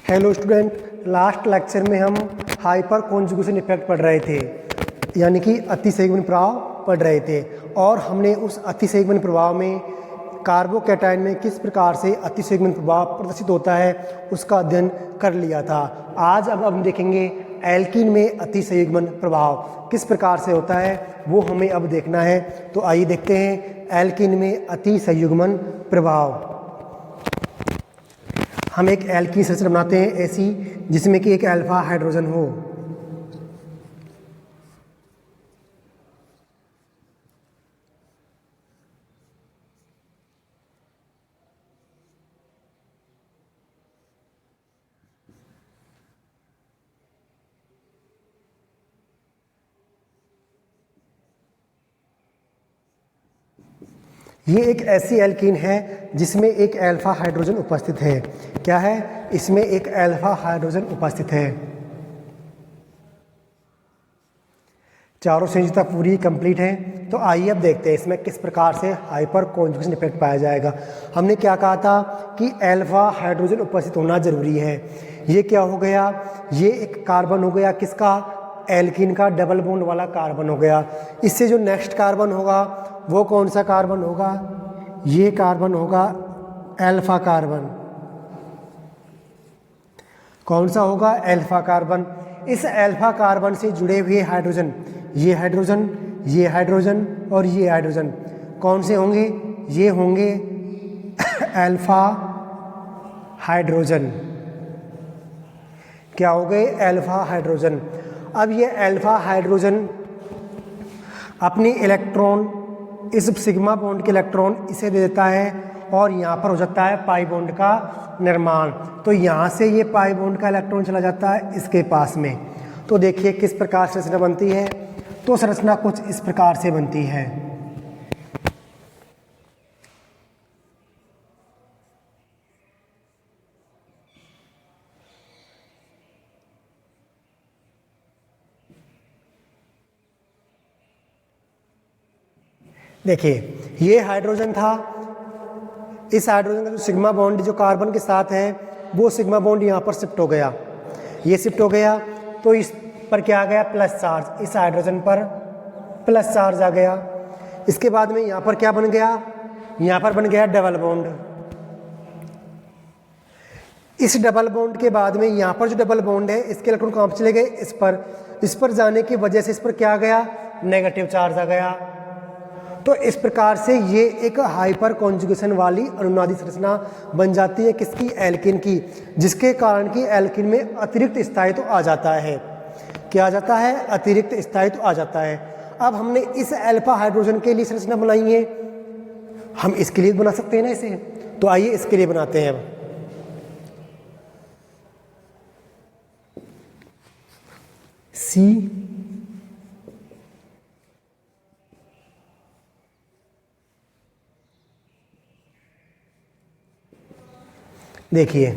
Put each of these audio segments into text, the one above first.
Hello student, last lecture में हम hyper conjugation effect पढ़ रहे थे, यानी कि अतिसंयुग्मन प्रभाव पढ़ रहे थे। और हमने उस अतिसंयुग्मन प्रभाव में कार्बोकैटायन में किस प्रकार से अतिसंयुग्मन प्रभाव प्रदर्शित होता है उसका अध्ययन कर लिया था। आज अब हम देखेंगे एल्कीन में अतिसंयुग्मन प्रभाव किस प्रकार से होता है, वो हमें अब देखना है। तो आइए देखते हैं एल्कीन में अतिसंयुग्मन प्रभाव। हम एक एल्कीन संरचना बनाते हैं ऐसी जिसमें कि एक अल्फा हाइड्रोजन हो। ये एक ऐसी एल्कीन है जिसमें एक अल्फा हाइड्रोजन उपस्थित है। क्या है? इसमें एक अल्फा हाइड्रोजन उपस्थित है। चारों संयोजकता पूरी कंप्लीट है। तो आइए अब देखते हैं इसमें किस प्रकार से हाइपर कॉन्जुगेशन इफेक्ट पाया जाएगा। हमने क्या कहा था कि अल्फा हाइड्रोजन उपस्थित होना जरूरी है। ये क्या हो गया? ये एक कार्बन हो गया किसका? एल्कीन का डबल बॉन्ड वाला कार्बन हो गया। इससे जो नेक्स्ट कार्बन होगा वो कौन सा कार्बन होगा? ये कार्बन होगा अल्फा कार्बन। कौन सा होगा? Alpha carbon. इस अल्फा कार्बन से जुड़े हुए हाइड्रोजन, ये हाइड्रोजन, ये हाइड्रोजन और ये हाइड्रोजन कौन से होंगे? ये होंगे अल्फा हाइड्रोजन। क्या हो गए? Alpha hydrogen. अब ये अल्फा हाइड्रोजन अपनी इलेक्ट्रॉन, इस सिग्मा बॉन्ड के इलेक्ट्रॉन इसे दे देता है और यहाँ पर हो जाता है पाई बॉन्ड का निर्माण। तो यहाँ से ये पाई बॉन्ड का इलेक्ट्रॉन चला जाता है इसके पास में। तो देखिए किस प्रकार से संरचना बनती है। तो संरचना कुछ इस प्रकार से बनती है। देखिए ये हाइड्रोजन था। इस हाइड्रोजन का जो सिग्मा बॉन्ड जो कार्बन के साथ है वो सिग्मा बॉन्ड यहाँ पर शिफ्ट हो गया। ये शिफ्ट हो गया तो इस पर क्या आ गया? Plus charge. इस हाइड्रोजन पर प्लस चार्ज आ गया। इसके बाद में यहाँ पर क्या बन गया? यहाँ पर बन गया डबल बॉन्ड। इस डबल बॉन्ड के बाद में यहाँ पर जो डबल बॉन्ड है इसके इलेक्ट्रॉन कहाँ पर चले गए? इस पर जाने की वजह से इस पर क्या आ गया? नेगेटिव चार्ज आ गया। तो इस प्रकार से ये एक हाइपर कॉन्जुगेशन वाली अनुनादी संरचना बन जाती है किसकी? एल्कीन की, जिसके कारण कि एल्कीन में अतिरिक्त स्थायित्व आ जाता है। क्या आ जाता है? अतिरिक्त स्थायित्व आ जाता है। अब हमने इस अल्फा हाइड्रोजन के लिए संरचना बनाई है, हम इसके लिए बना सकते हैं ना इसे। तो आइए इसके लिए बनाते हैं। अब सी देखिए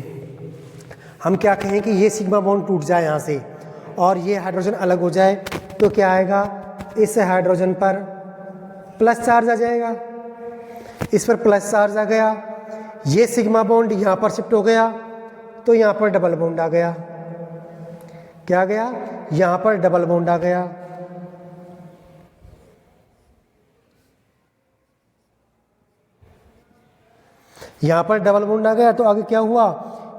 हम क्या कहें कि ये सिग्मा बॉन्ड टूट जाए यहाँ से और ये हाइड्रोजन अलग हो जाए तो क्या आएगा? इस हाइड्रोजन पर प्लस चार्ज आ जाएगा। इस पर प्लस चार्ज आ गया। ये सिग्मा बॉन्ड यहाँ पर शिफ्ट हो गया तो यहाँ पर डबल बॉन्ड आ गया। क्या आ गया? यहाँ पर डबल बॉन्ड आ गया। यहाँ पर डबल बॉन्ड आ गया तो आगे क्या हुआ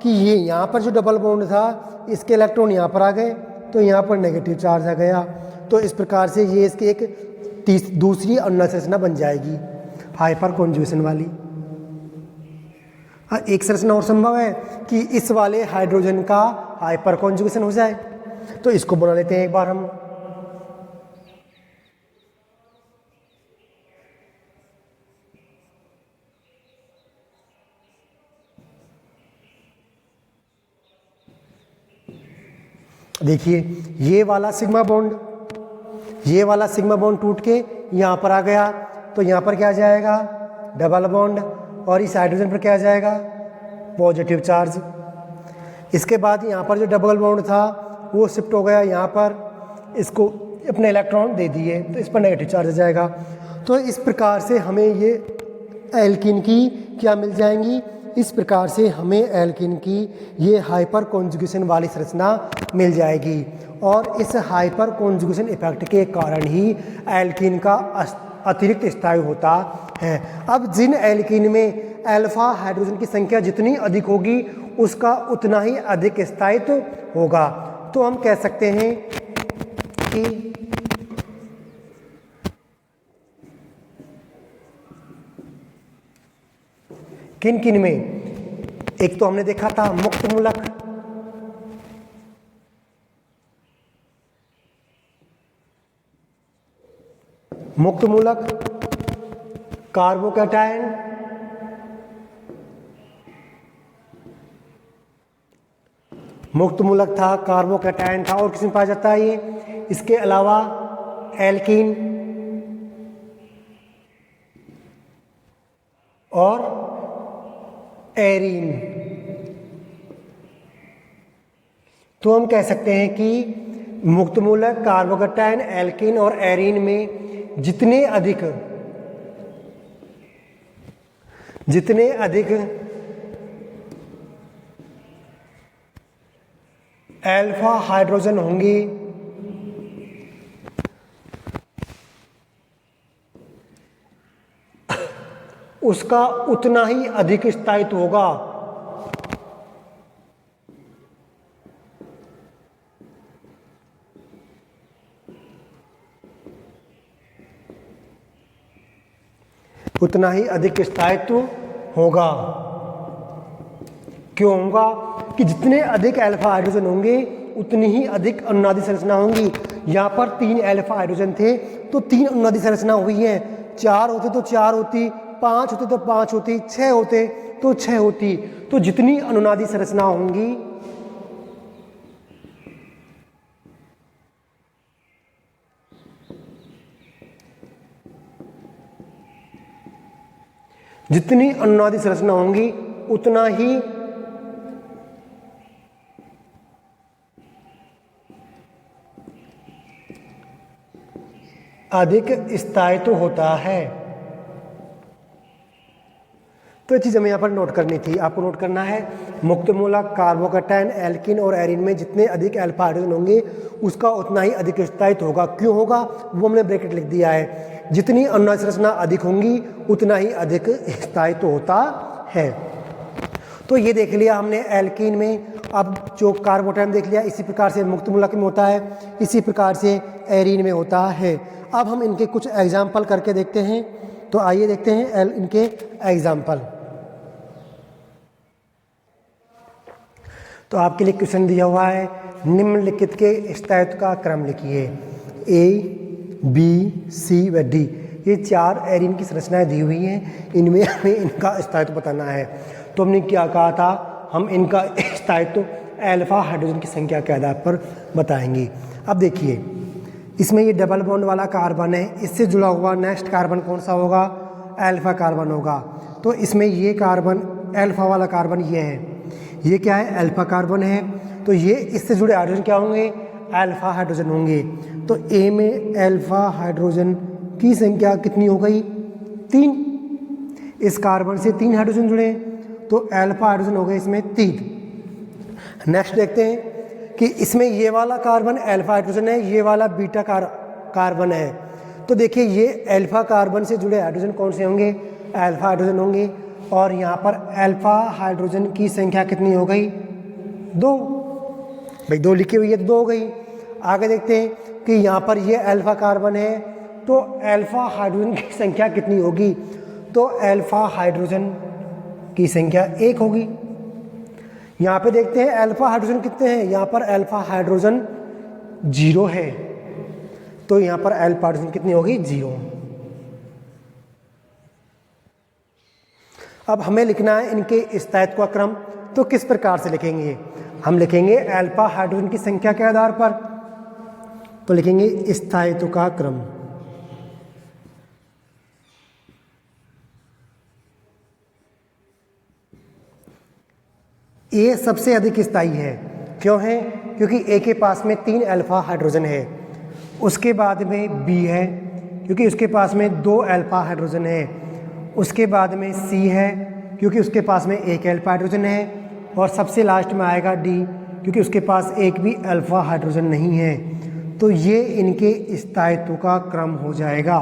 कि ये यहाँ पर जो डबल बॉन्ड था इसके इलेक्ट्रॉन यहाँ पर आ गए तो यहाँ पर नेगेटिव चार्ज आ गया। तो इस प्रकार से ये इसकी एक दूसरी अनुनादी संरचना बन जाएगी हाइपर कॉन्जुगेशन वाली। एक संरचना और संभव है कि इस वाले हाइड्रोजन का हाइपर कॉन्जुगेशन हो जाए। तो इसको बना लेते हैं एक बार हम। देखिए ये वाला सिग्मा बॉन्ड टूट के यहाँ पर आ गया तो यहाँ पर क्या आ जाएगा? Double bond. और इस हाइड्रोजन पर क्या आ जाएगा? Positive charge. इसके बाद यहाँ पर जो डबल बॉन्ड था वो शिफ्ट हो गया यहाँ पर, इसको अपने इलेक्ट्रॉन दे दिए तो इस पर नेगेटिव चार्ज आ जाएगा। तो इस प्रकार से हमें ये एल्कीन की क्या मिल जाएंगी? इस प्रकार से हमें एल्कीन की ये हाइपर कॉन्जुगेशन वाली संरचना मिल जाएगी और इस हाइपर कॉन्जुगेशन इफेक्ट के कारण ही एल्कीन का अतिरिक्त स्थायु होता है। अब जिन एल्कीन में अल्फा हाइड्रोजन की संख्या जितनी अधिक होगी उसका उतना ही अधिक स्थायित्व होगा। तो हम कह सकते हैं कि किन किन में, एक तो हमने देखा था मुक्त मूलक, मुक्त मूलक, कार्बोकैटायन, मुक्त मूलक था, कार्बोकैटायन था, और किसमें पाया जाता है ये, इसके अलावा एल्कीन और एरीन। तो हम कह सकते हैं कि मुक्त मूलक, कार्बोकैटायन, एल्कीन और एरीन में जितने अधिक अल्फा हाइड्रोजन होंगी उसका उतना ही अधिक स्थायित्व होगा। उतना ही अधिक स्थायित्व होगा। क्यों होगा? कि जितने अधिक अल्फा हाइड्रोजन होंगे उतनी ही अधिक अनुनादी संरचना होंगी। यहाँ पर 3 अल्फा हाइड्रोजन थे तो 3 अनुनादी संरचना हुई है, 4 होते तो 4 होती, 5 होते तो 5 होती, 6 होते तो 6 होती। तो जितनी अनुनादी संरचना होंगी उतना ही अधिक स्थायित्व होता है। तो ये चीज़ हमें यहाँ पर नोट करनी थी। आपको नोट करना है मुक्त मूलक, कार्बोकैटायन, एल्कीन और एरीन में जितने अधिक अल्फा हाइड्रोजन होंगे उसका उतना ही अधिक स्थायित्व होगा। क्यों होगा वो हमने ब्रैकेट लिख दिया है। जितनी अनुनादी संरचना अधिक होंगी उतना ही अधिक स्थायित्व होता है। तो ये देख लिया हमने एल्कीन में। अब जो कार्बोकैटायन देख लिया, इसी प्रकार से मुक्त मूलक में होता है, इसी प्रकार से एरीन में होता है। अब हम इनके कुछ एग्जाम्पल करके देखते हैं। तो आइए देखते हैं इनके एग्जाम्पल। तो आपके लिए क्वेश्चन दिया हुआ है, निम्नलिखित के स्थायित्व का क्रम लिखिए। ए, बी, सी व डी, ये 4 एरीन की संरचनाएं दी हुई हैं, इनमें हमें इनका स्थायित्व बताना है। तो हमने क्या कहा था, हम इनका स्थायित्व अल्फा हाइड्रोजन की संख्या के आधार पर बताएंगे। अब देखिए, इसमें ये डबल बॉन्ड वाला कार्बन है, इससे जुड़ा हुआ नेक्स्ट कार्बन कौन सा होगा, अल्फा कार्बन होगा। तो इसमें ये कार्बन, अल्फा वाला कार्बन ये है, ये क्या है, अल्फा कार्बन है। तो ये इससे जुड़े हाइड्रोजन क्या होंगे, अल्फा हाइड्रोजन होंगे। तो ए में अल्फा हाइड्रोजन की संख्या कितनी हो गई, 3। इस कार्बन से 3 हाइड्रोजन जुड़े तो अल्फा हाइड्रोजन हो गए इसमें 3। नेक्स्ट देखते हैं कि इसमें ये वाला कार्बन अल्फा हाइड्रोजन है, ये वाला बीटा कार्बन है। तो देखिए ये अल्फा कार्बन से जुड़े हाइड्रोजन कौन से होंगे, अल्फा हाइड्रोजन होंगे। और यहाँ पर अल्फा हाइड्रोजन की संख्या कितनी हो गई, 2। भाई 2 लिखी हुई है तो 2 हो गई। आगे देखते हैं कि यहाँ पर ये अल्फा कार्बन है तो अल्फा हाइड्रोजन की संख्या कितनी होगी, तो अल्फा हाइड्रोजन की संख्या 1 होगी। यहाँ पे देखते हैं अल्फा हाइड्रोजन कितने हैं, यहाँ पर अल्फा हाइड्रोजन 0 है, तो यहाँ पर अल्फा हाइड्रोजन कितनी होगी, 0। अब हमें लिखना है इनके स्थायित्व का क्रम। तो किस प्रकार से लिखेंगे, हम लिखेंगे अल्फा हाइड्रोजन की संख्या के आधार पर। तो लिखेंगे स्थायित्व का क्रम। ए सबसे अधिक स्थायी है, क्यों है, क्योंकि ए के पास में 3 अल्फा हाइड्रोजन है। उसके बाद में बी है, क्योंकि उसके पास में 2 अल्फा हाइड्रोजन है। उसके बाद में सी है, क्योंकि उसके पास में एक अल्फा हाइड्रोजन है, और सबसे लास्ट में आएगा डी क्योंकि उसके पास एक भी अल्फा हाइड्रोजन नहीं है। तो ये इनके स्थायित्व का क्रम हो जाएगा।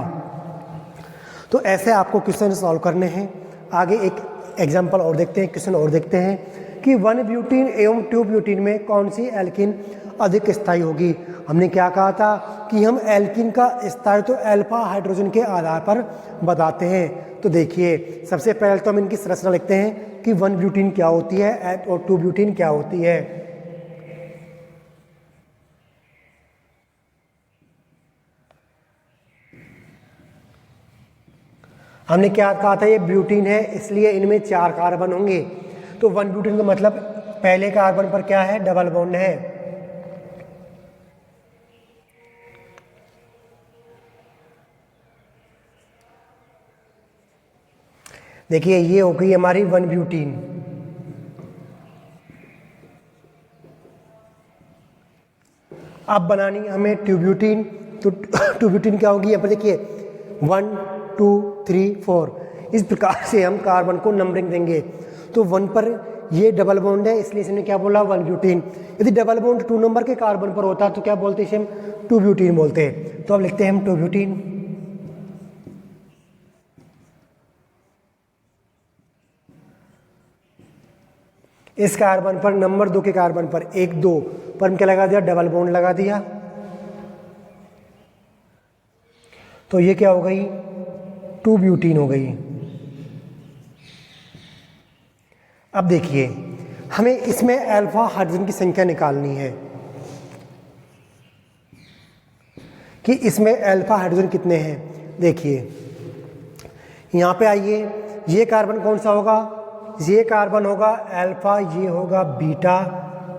तो ऐसे आपको क्वेश्चन सॉल्व करने हैं। आगे एक एग्जांपल और देखते हैं, क्वेश्चन और देखते हैं कि 1 ब्यूटीन एवं 2 ब्यूटीन में कौन सी एल्किन अधिक स्थायी होगी। हमने क्या कहा था कि हम एल्किन का स्थायित्व अल्फा हाइड्रोजन के आधार पर बताते हैं। तो देखिए, सबसे पहले तो हम इनकी संरचना लिखते हैं कि 1 ब्यूटीन क्या होती है और 2 ब्यूटीन क्या होती है। हमने क्या कहा था, ये ब्यूटीन है इसलिए इनमें 4 कार्बन होंगे। तो 1 ब्यूटीन का मतलब पहले कार्बन पर क्या है, डबल बॉन्ड है। देखिए ये हो गई हमारी 1 ब्यूटीन। अब बनानी है हमें 2 ब्यूटीन। तो 2 ब्यूटीन क्या होगी, यहाँ पर देखिए 1 2 3 4 इस प्रकार से हम कार्बन को नंबरिंग देंगे। तो 1 पर ये डबल बॉन्ड है इसलिए इसने क्या बोला, 1 ब्यूटीन। यदि डबल बॉन्ड 2 नंबर के कार्बन पर होता तो क्या बोलते इसे हम 2 ब्यूटीन बोलते हैं। तो अब लिखते हैं हम 2 ब्यूटीन। इस कार्बन पर नंबर 2 के कार्बन पर 1 2 पर हम क्या लगा दिया, डबल बॉन्ड लगा दिया। तो ये क्या हो गई, 2 ब्यूटीन हो गई। अब देखिए हमें इसमें अल्फा हाइड्रोजन की संख्या निकालनी है कि इसमें अल्फा हाइड्रोजन कितने हैं। देखिए यहाँ पे आइए, ये कार्बन कौन सा होगा, ये कार्बन होगा अल्फा, ये होगा बीटा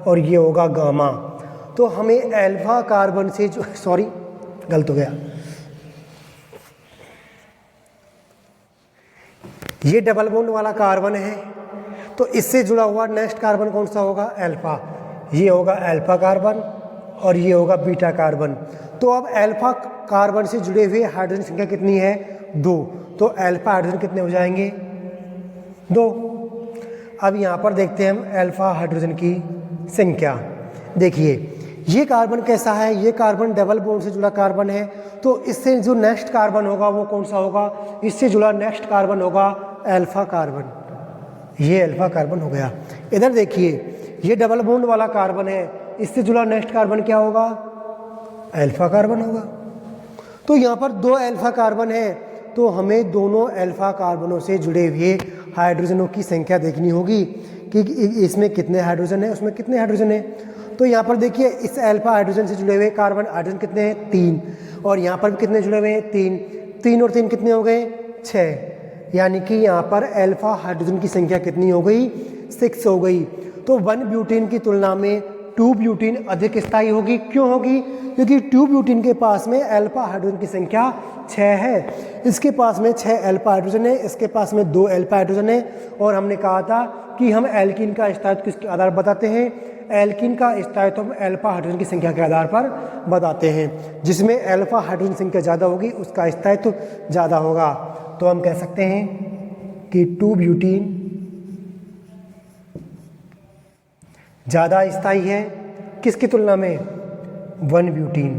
और ये होगा गामा। तो हमें अल्फा कार्बन से जो, सॉरी गलत हो गया, ये डबल बॉन्ड वाला कार्बन है तो इससे जुड़ा हुआ नेक्स्ट कार्बन कौन सा होगा, अल्फा। ये होगा अल्फा कार्बन और ये होगा बीटा कार्बन। तो अब अल्फा कार्बन से जुड़े हुए हाइड्रोजन संख्या कितनी है, 2। तो अल्फा हाइड्रोजन कितने हो जाएंगे, 2। अब यहाँ पर देखते हैं हम अल्फा हाइड्रोजन की संख्या। देखिए ये कार्बन कैसा है, ये कार्बन डबल बॉन्ड से जुड़ा कार्बन है। तो इससे जो नेक्स्ट कार्बन होगा वो कौन सा होगा, इससे जुड़ा नेक्स्ट कार्बन होगा अल्फा कार्बन। ये अल्फा कार्बन हो गया। इधर देखिए ये डबल बॉन्ड वाला कार्बन है, इससे जुड़ा नेक्स्ट कार्बन क्या होगा, अल्फा कार्बन होगा। तो यहाँ पर 2 अल्फा कार्बन है तो हमें दोनों अल्फा कार्बनों से जुड़े हुए हाइड्रोजनों की संख्या देखनी होगी कि इसमें कितने हाइड्रोजन है, उसमें कितने हाइड्रोजन है। तो यहाँ पर देखिए इस अल्फा हाइड्रोजन से जुड़े हुए कार्बन हाइड्रोजन कितने हैं, 3। और यहाँ पर भी कितने जुड़े हुए हैं, 3। 3 और 3 कितने हो गए, 6। यानी कि यहाँ पर अल्फा हाइड्रोजन की संख्या कितनी हो गई, 6 हो गई। तो 1 ब्यूटीन की तुलना में 2 ब्यूटीन अधिक स्थायी होगी। क्यों होगी, क्योंकि 2 ब्यूटीन के पास में अल्फा हाइड्रोजन की संख्या 6 है, इसके पास में 6 अल्फा हाइड्रोजन है, इसके पास में 2 अल्फा हाइड्रोजन है। और हमने कहा था कि हम एल्कीन का स्थायित्व किसके आधार पर बताते हैं, एल्कीन का स्थायित्व हम अल्फा हाइड्रोजन की संख्या के आधार पर बताते हैं। जिसमें अल्फा हाइड्रोजन संख्या ज़्यादा होगी उसका स्थायित्व ज़्यादा होगा। तो हम कह सकते हैं कि 2 ब्यूटीन ज़्यादा स्थायी है किसकी तुलना में, 1 ब्यूटीन।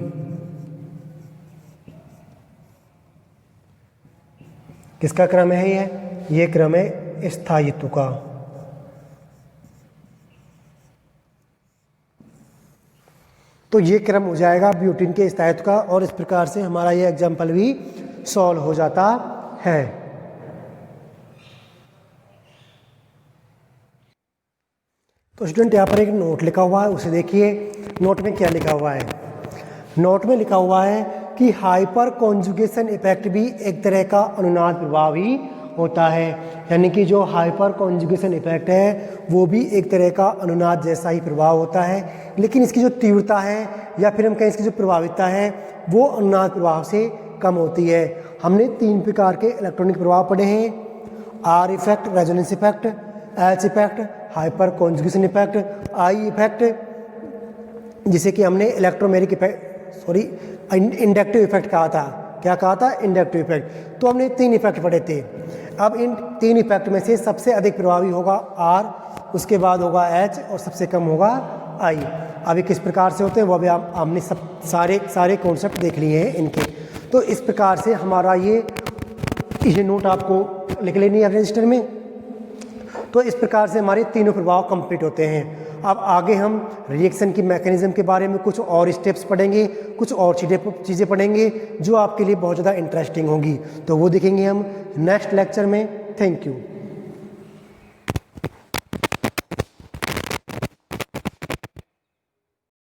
किसका क्रम है ये क्रम है स्थायित्व का। तो ये क्रम हो जाएगा ब्यूटीन के स्थायित्व का। और इस प्रकार से हमारा ये एग्जाम्पल भी सॉल्व हो जाता है। तो स्टूडेंट यहाँ पर एक नोट लिखा हुआ है, उसे देखिए। नोट में क्या लिखा हुआ है, नोट में लिखा हुआ है कि हाइपर कॉन्जुगेशन इफेक्ट भी एक तरह का अनुनाद प्रभाव ही होता है। यानी कि जो हाइपर कॉन्जुगेशन इफेक्ट है वो भी एक तरह का अनुनाद जैसा ही प्रभाव होता है, लेकिन इसकी जो तीव्रता है या फिर हम कहें इसकी जो प्रभाविता है वो अनुनाद प्रभाव से कम होती है। हमने 3 प्रकार के इलेक्ट्रॉनिक प्रभाव पढ़े हैं, are effect, resonance effect, H effect, hyper conjugation effect, I effect, जिसे कि हमने इलेक्ट्रोमेरिक इफेक्ट इंडक्टिव इफेक्ट कहा था। क्या कहा था, इंडक्टिव इफेक्ट। तो हमने 3 इफेक्ट पढ़े थे। अब इन तीन इफेक्ट में से सबसे अधिक प्रभावी होगा R, उसके बाद होगा H और सबसे कम होगा I। अब ये किस प्रकार से होते हैं वो अभी हमने सब सारे कॉन्सेप्ट देख लिए हैं इनके। तो इस प्रकार से हमारा ये नोट आपको लिख लेनी है रजिस्टर में। तो इस प्रकार से हमारे तीनों प्रभाव कंप्लीट होते हैं। अब आगे हम रिएक्शन की मैकेनिज्म के बारे में कुछ और स्टेप्स पढ़ेंगे, कुछ और चीज़ें पढ़ेंगे जो आपके लिए बहुत ज़्यादा इंटरेस्टिंग होंगी। तो वो देखेंगे हम नेक्स्ट लेक्चर में। Thank you.